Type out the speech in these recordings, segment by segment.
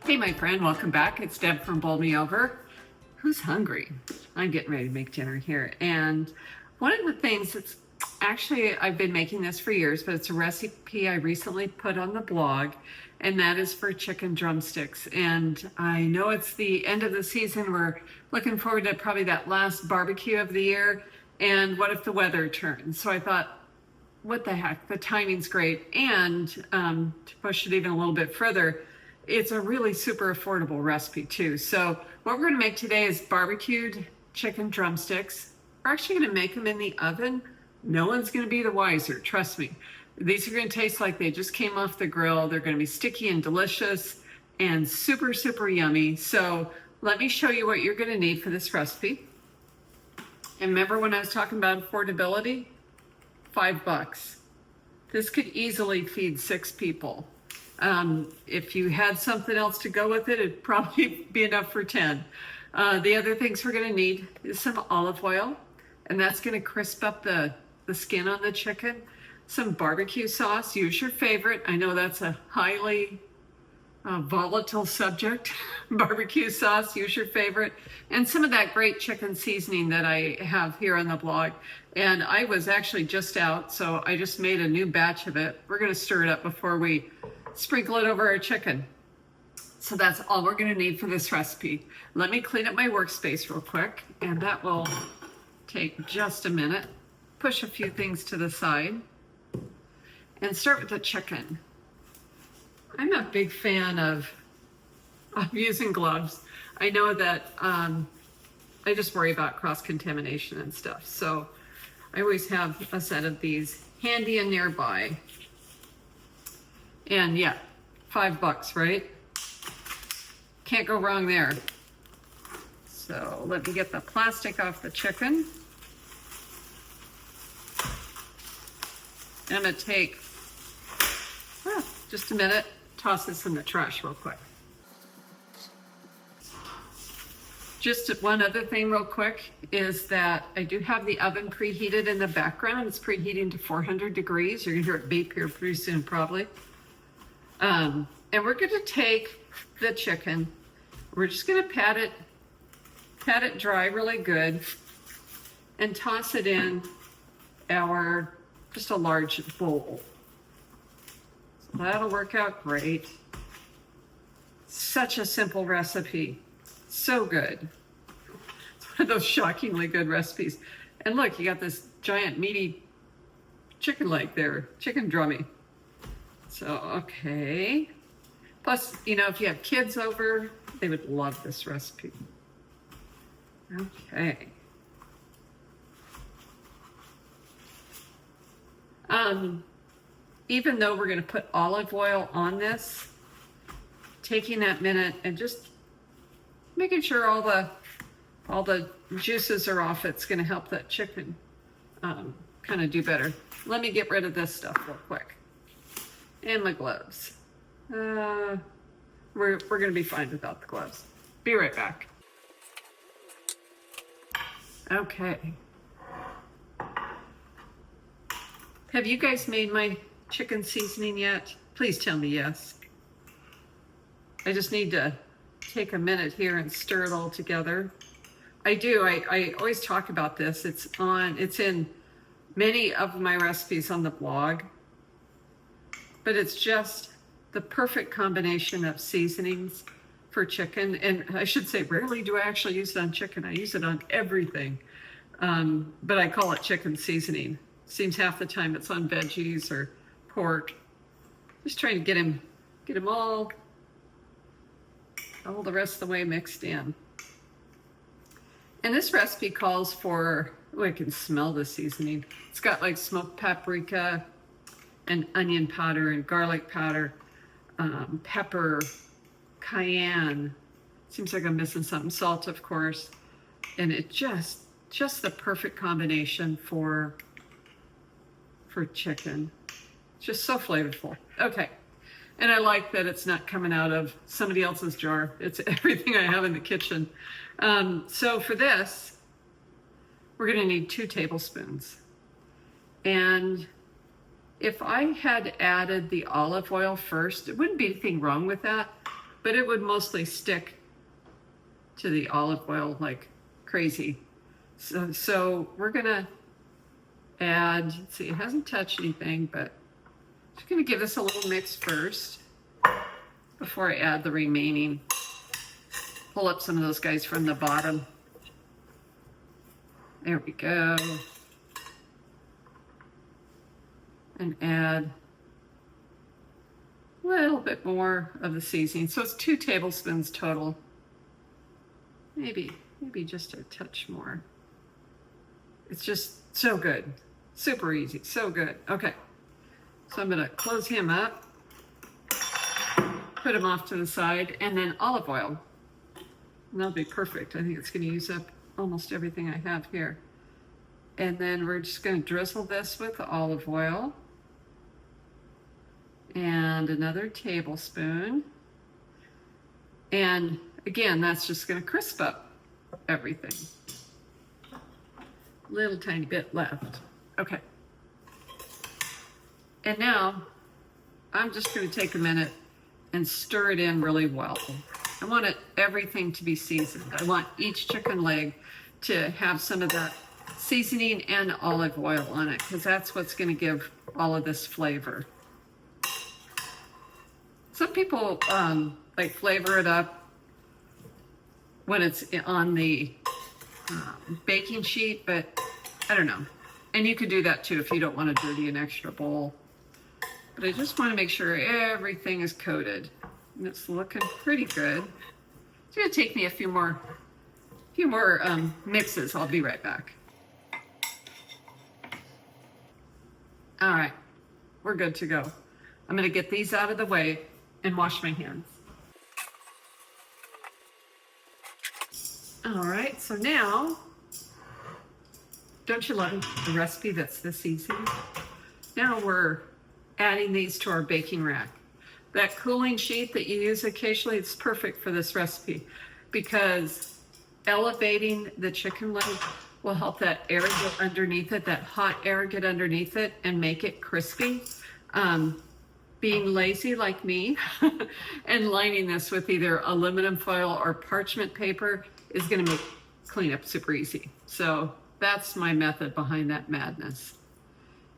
Hey, my friend, welcome back. It's Deb from Bowl Me Over. Who's hungry? I'm getting ready to make dinner here. And one of the things that's actually, I've been making this for years, but it's a recipe I recently put on the blog, and that is for chicken drumsticks. And I know it's the end of the season. We're looking forward to probably that last barbecue of the year. And what if the weather turns? So I thought, what the heck, the timing's great. And to push it even a little bit further, it's a really super affordable recipe too. So what we're gonna make today is barbecued chicken drumsticks. We're actually gonna make them in the oven. No one's gonna be the wiser, trust me. These are gonna taste like they just came off the grill. They're gonna be sticky and delicious and super, super yummy. So let me show you what you're gonna need for this recipe. And remember when I was talking about affordability? $5. This could easily feed 6 people. If you had something else to go with it, it'd probably be enough for 10. The other things we're gonna need is some olive oil, and that's gonna crisp up the skin on the chicken. Some barbecue sauce, use your favorite. I know that's a highly volatile subject. Barbecue sauce, use your favorite. And some of that great chicken seasoning that I have here on the blog. And I was actually just out, so I just made a new batch of it. We're gonna stir it up before we sprinkle it over our chicken. So that's all we're gonna need for this recipe. Let me clean up my workspace real quick, and that will take just a minute. Push a few things to the side and start with the chicken. I'm a big fan of using gloves. I know that I just worry about cross-contamination and stuff. So I always have a set of these handy and nearby. And yeah, $5, right? Can't go wrong there. So let me get the plastic off the chicken. I'm gonna take just a minute, toss this in the trash real quick. Just one other thing real quick is that I do have the oven preheated in the background. It's preheating to 400 degrees. You're gonna hear it beep here pretty soon probably. And we're gonna take the chicken, we're just gonna pat it dry really good and toss it in just a large bowl. So that'll work out great. Such a simple recipe, so good. It's one of those shockingly good recipes. And look, you got this giant meaty chicken leg there, chicken drummy. So, okay. Plus, you know, if you have kids over, they would love this recipe. Okay. Even though we're gonna put olive oil on this, taking that minute and just making sure all the juices are off, it's gonna help that chicken kind of do better. Let me get rid of this stuff real quick. And my gloves. We're gonna be fine without the gloves. Be right back. Okay. Have you guys made my chicken seasoning yet? Please tell me yes. I just need to take a minute here and stir it all together. I do, I always talk about this. It's in many of my recipes on the blog. But it's just the perfect combination of seasonings for chicken. And I should say, rarely do I actually use it on chicken. I use it on everything. But I call it chicken seasoning. Seems half the time it's on veggies or pork. Just trying to get them all the rest of the way mixed in. And this recipe calls for, oh, I can smell the seasoning. It's got like smoked paprika, and onion powder and garlic powder, pepper, cayenne. Seems like I'm missing something. Salt, of course. And it just the perfect combination for chicken. It's just so flavorful. Okay. And I like that it's not coming out of somebody else's jar. It's everything I have in the kitchen. So for this, we're gonna need 2 tablespoons. And if I had added the olive oil first, it wouldn't be anything wrong with that, but it would mostly stick to the olive oil like crazy. So we're gonna add, let's see, it hasn't touched anything, but just gonna give this a little mix first before I add the remaining. Pull up some of those guys from the bottom. There we go. And add a little bit more of the seasoning. So it's 2 tablespoons total. Maybe just a touch more. It's just so good. Super easy, so good. Okay, so I'm gonna close him up, put him off to the side, and then olive oil. And that'll be perfect. I think it's gonna use up almost everything I have here. And then we're just gonna drizzle this with olive oil. And another tablespoon. And again, that's just gonna crisp up everything. Little tiny bit left. Okay. And now I'm just gonna take a minute and stir it in really well. I want everything to be seasoned. I want each chicken leg to have some of that seasoning and olive oil on it, because that's what's gonna give all of this flavor. Some people like flavor it up when it's on the baking sheet, but I don't know. And you could do that too if you don't want to dirty an extra bowl. But I just want to make sure everything is coated. And it's looking pretty good. It's gonna take me a few more mixes. I'll be right back. All right, we're good to go. I'm gonna get these out of the way and wash my hands. All right, so now, don't you love a recipe that's this easy? Now we're adding these to our baking rack. That cooling sheet that you use occasionally, it's perfect for this recipe because elevating the chicken leg will help that air get underneath it, that hot air get underneath it and make it crispy. Being lazy like me and lining this with either aluminum foil or parchment paper is gonna make cleanup super easy. So that's my method behind that madness.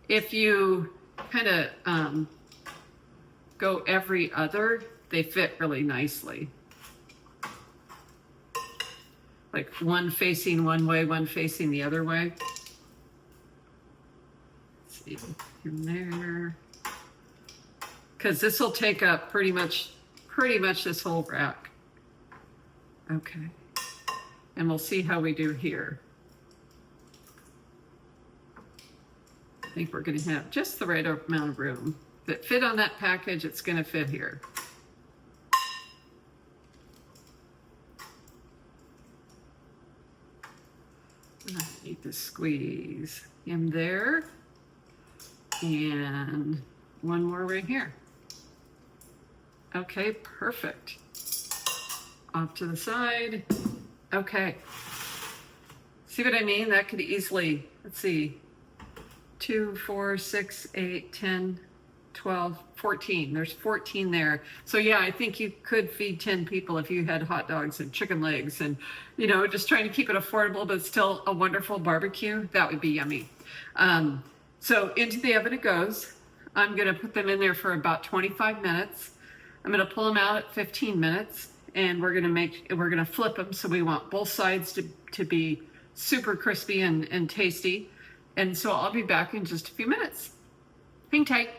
If you kind of go every other, they fit really nicely. Like one facing one way, one facing the other way. Let's see, in there. Because this will take up pretty much this whole rack. Okay, and we'll see how we do here. I think we're gonna have just the right amount of room. If it fit on that package, it's gonna fit here. I need to squeeze him there. And one more right here. Okay, perfect. Off to the side. Okay. See what I mean? That could easily, let's see, 2, 4, 6, 8, 10, 12, 14. There's 14 there. So yeah, I think you could feed 10 people if you had hot dogs and chicken legs and, you know, just trying to keep it affordable, but still a wonderful barbecue. That would be yummy. So into the oven it goes. I'm gonna put them in there for about 25 minutes. I'm gonna pull them out at 15 minutes and we're gonna flip them. So we want both sides to be super crispy and tasty. And so I'll be back in just a few minutes. Hang tight.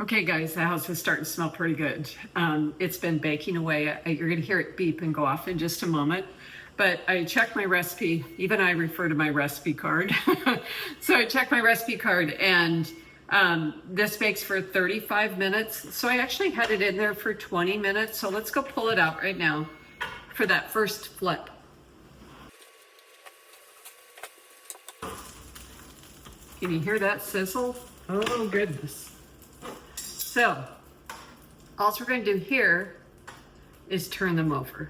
Okay guys, the house is starting to smell pretty good. It's been baking away. You're gonna hear it beep and go off in just a moment. But I checked my recipe, even I refer to my recipe card. So I checked my recipe card and this bakes for 35 minutes. So I actually had it in there for 20 minutes. So let's go pull it out right now for that first flip. Can you hear that sizzle? Oh goodness. So all we're going to do here is turn them over.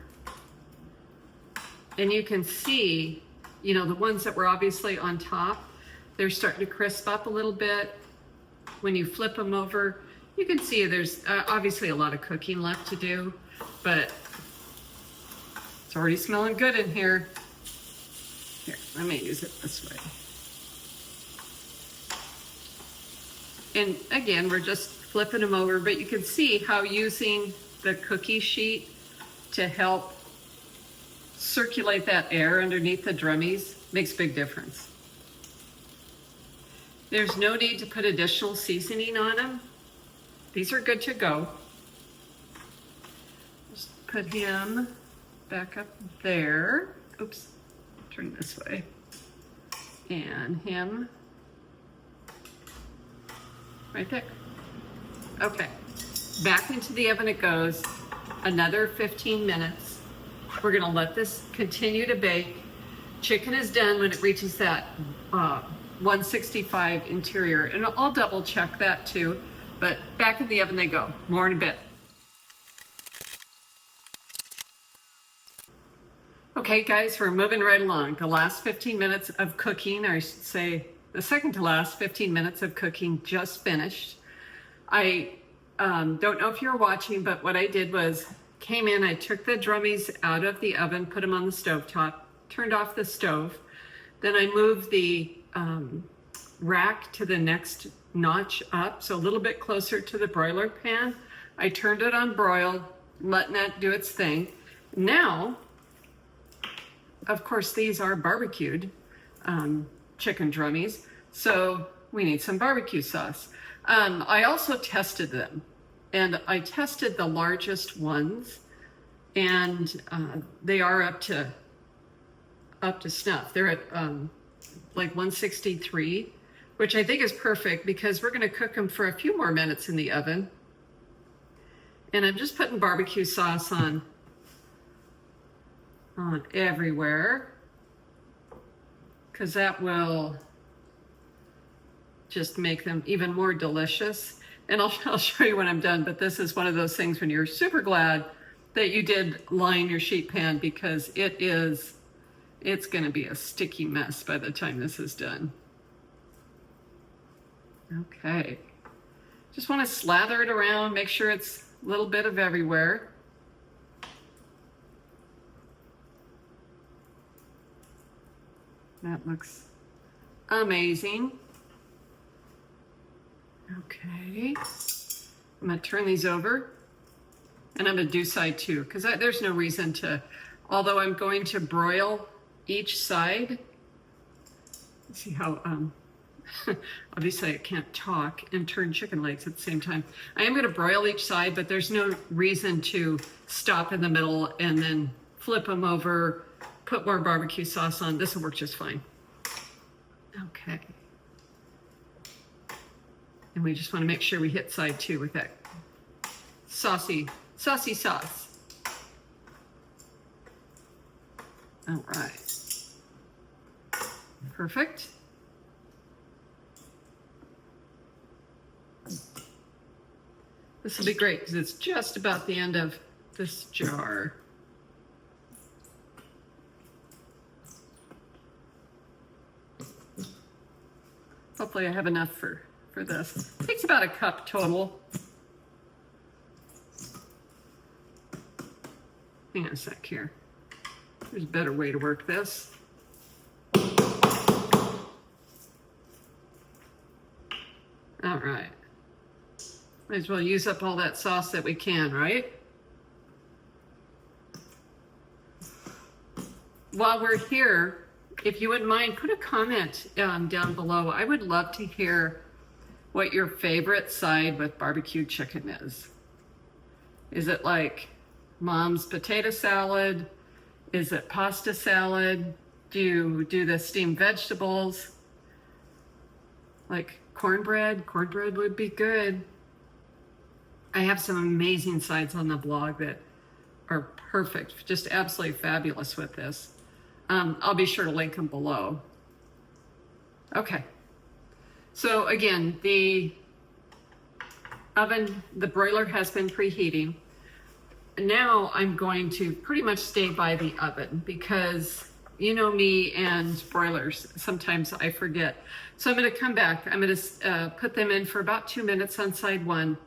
And you can see, you know, the ones that were obviously on top, They're starting to crisp up a little bit. When you flip them over, you can see there's obviously a lot of cooking left to do, but it's already smelling good in here. Here, let me use it this way. And again, we're just flipping them over, but you can see how using the cookie sheet to help circulate that air underneath the drummies makes a big difference. There's no need to put additional seasoning on them. These are good to go. Just put him back up there. Oops, turn this way. And him right there. Okay, back into the oven it goes. Another 15 minutes. We're gonna let this continue to bake. Chicken is done when it reaches that 165 interior, and I'll double check that too, but back in the oven they go. More in a bit. Okay guys, we're moving right along. The last 15 minutes of cooking, or I should say the second to last 15 minutes of cooking just finished. I don't know if you're watching, but what I did was came in, I took the drummies out of the oven, put them on the stovetop, turned off the stove. Then I moved the rack to the next notch up, so a little bit closer to the broiler pan. I turned it on broil, letting that do its thing. Now, of course, these are barbecued chicken drummies, so we need some barbecue sauce. I also tested them, and I tested the largest ones, and they are up to snuff. They're at like 163, which I think is perfect because we're going to cook them for a few more minutes in the oven. And I'm just putting barbecue sauce on everywhere, because that will just make them even more delicious. And I'll show you when I'm done, but this is one of those things when you're super glad that you did line your sheet pan, because it's gonna be a sticky mess by the time this is done. Okay, just wanna slather it around, make sure it's a little bit of everywhere. That looks amazing. Okay, I'm gonna turn these over, and I'm gonna do side two, because there's no reason to, although I'm going to broil each side. Let's see how, obviously I can't talk and turn chicken legs at the same time. I am gonna broil each side, but there's no reason to stop in the middle and then flip them over, put more barbecue sauce on. This will work just fine. Okay. And we just want to make sure we hit side two with that saucy sauce. All right. Perfect. This will be great because it's just about the end of this jar. Hopefully I have enough for this. It takes about a cup total. Hang on a sec here. There's a better way to work this. All right. Might as well use up all that sauce that we can, right? While we're here, if you wouldn't mind, put a comment down below. I would love to hear what your favorite side with barbecue chicken is. Is it like mom's potato salad? Is it pasta salad? Do you do the steamed vegetables? Like cornbread? Cornbread would be good. I have some amazing sides on the blog that are perfect, just absolutely fabulous with this. I'll be sure to link them below. Okay. So again, the oven, the broiler has been preheating. Now I'm going to pretty much stay by the oven because You know me and broilers. Sometimes I forget. So I'm going to come back. I'm going to put them in for about 2 minutes on side one.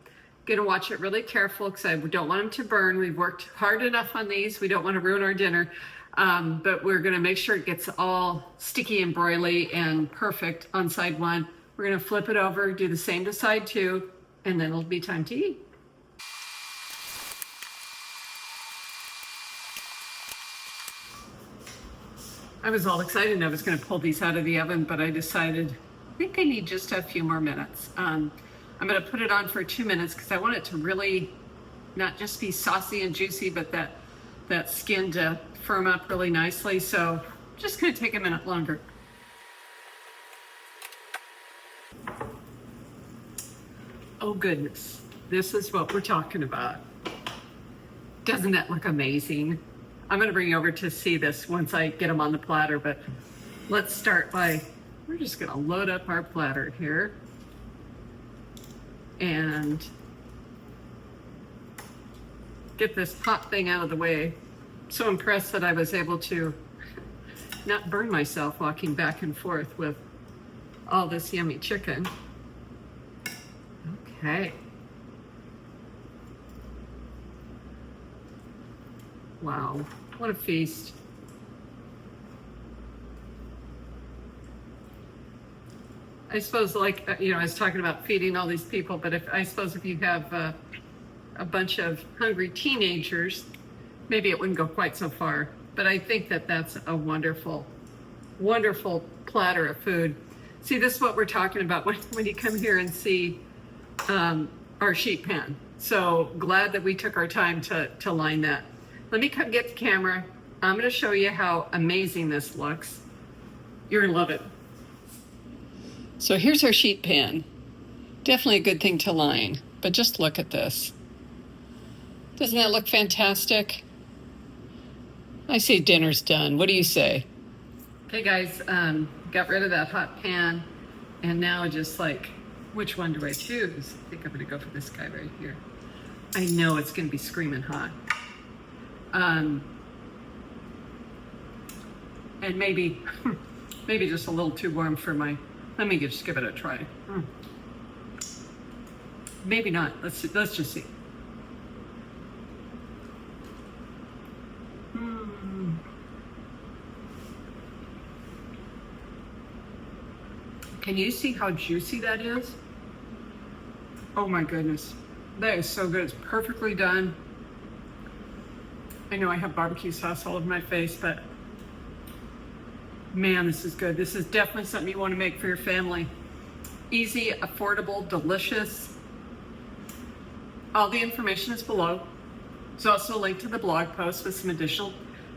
Going to watch it really careful because I don't want them to burn. We've worked hard enough on these. We don't want to ruin our dinner. But we're going to make sure it gets all sticky and broily and perfect on side one. We're going to flip it over, do the same to side two, and then it'll be time to eat. I was all excited and I was going to pull these out of the oven, but I decided I think I need just a few more minutes. I'm going to put it on for 2 minutes because I want it to really not just be saucy and juicy, but that skin to firm up really nicely. So I'm just going to take a minute longer. Oh goodness, this is what we're talking about. Doesn't that look amazing? I'm going to bring you over to see this once I get them on the platter, but let's start by, we're just going to load up our platter here and get this hot thing out of the way. So impressed that I was able to not burn myself walking back and forth with all this yummy chicken. Okay. Wow, what a feast. I suppose, like, I was talking about feeding all these people, but I suppose if you have a bunch of hungry teenagers, maybe it wouldn't go quite so far. But I think that that's a wonderful, wonderful platter of food. See, this is what we're talking about when you come here and see our sheet pan. So glad that we took our time to line that. Let me come get the camera. I'm going to show you how amazing this looks. You're going to love it. So here's our sheet pan. Definitely a good thing to line, but just look at this. Doesn't that look fantastic? I say dinner's done. What do you say? Okay guys, got rid of that hot pan, and now just like, which one do I choose? I think I'm going to go for this guy right here. I know it's going to be screaming hot. And maybe just a little too warm for my, let me just give it a try. Maybe not, let's just see. Can you see how juicy that is? Oh my goodness, that is so good, it's perfectly done. I know I have barbecue sauce all over my face, but man, this is good. This is definitely something you want to make for your family. Easy, affordable, delicious. All the information is below. There's also a link to the blog post with some additional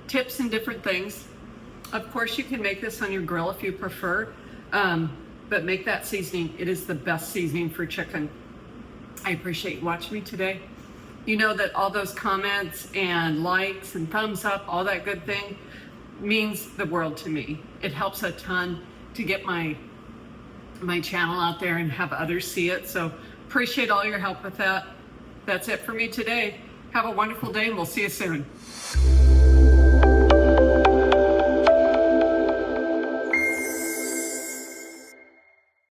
tips and different things. Of course, you can make this on your grill if you prefer, but make that seasoning. It is the best seasoning for chicken. I appreciate you watching me today. You know that all those comments and likes and thumbs up, all that good thing, means the world to me. It helps a ton to get my channel out there and have others see it. So appreciate all your help with that. That's it for me today. Have a wonderful day and we'll see you soon.